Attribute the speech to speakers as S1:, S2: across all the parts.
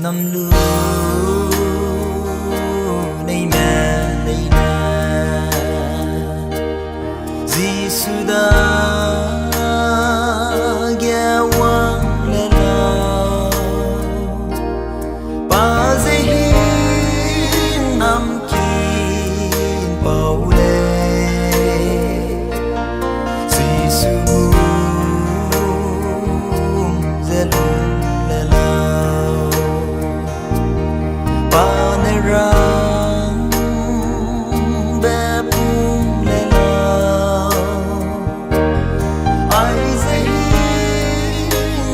S1: năm lưu nay mẹ nay na Giêsu đã ghé quang lên nào ba giây hin năm kín bao lệ Giêsu dễ luôn lên nào ba nơi răng bé bung lên nào ai dễ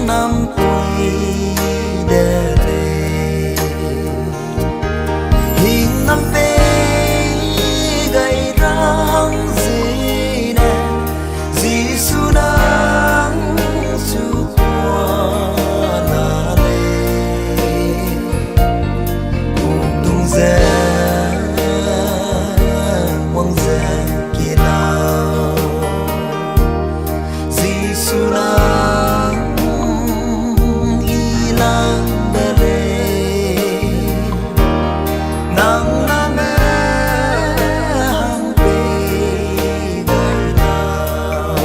S1: năm tuổi để lệ hình năm bé gây răng gì nè Giêsu đang su qua là lệ cùng tung ra quăng ra kia nào Giêsu đang ilang bele nang na me hang pe gai nào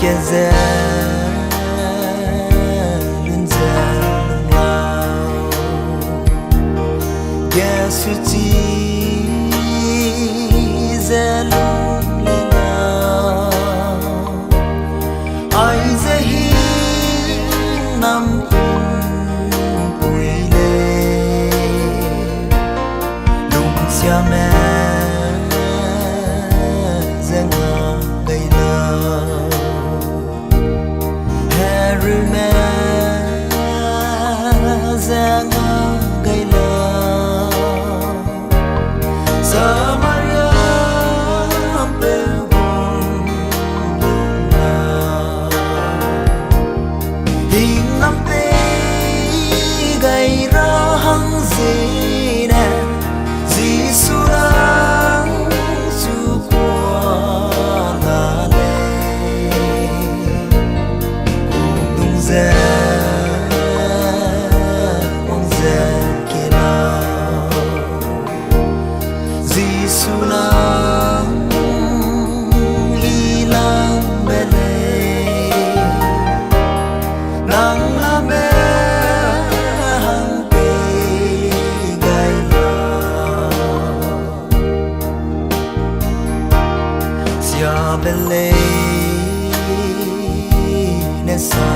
S1: ke za lun za lung lao ke su chi za lung le nào ai za hi nam bùi lệ lung xia mẹ ra ngà gây nào Harry mẹ ra ngà gây nào sa Maria pe bùn lung nào hình năm pe gây ra hăng gì nè Giêsu đang su qua là lệ cùng tung ra quăng ra kia nào Giêsu đang ilang bele nang la me hang pe gai nào sia bele ne sa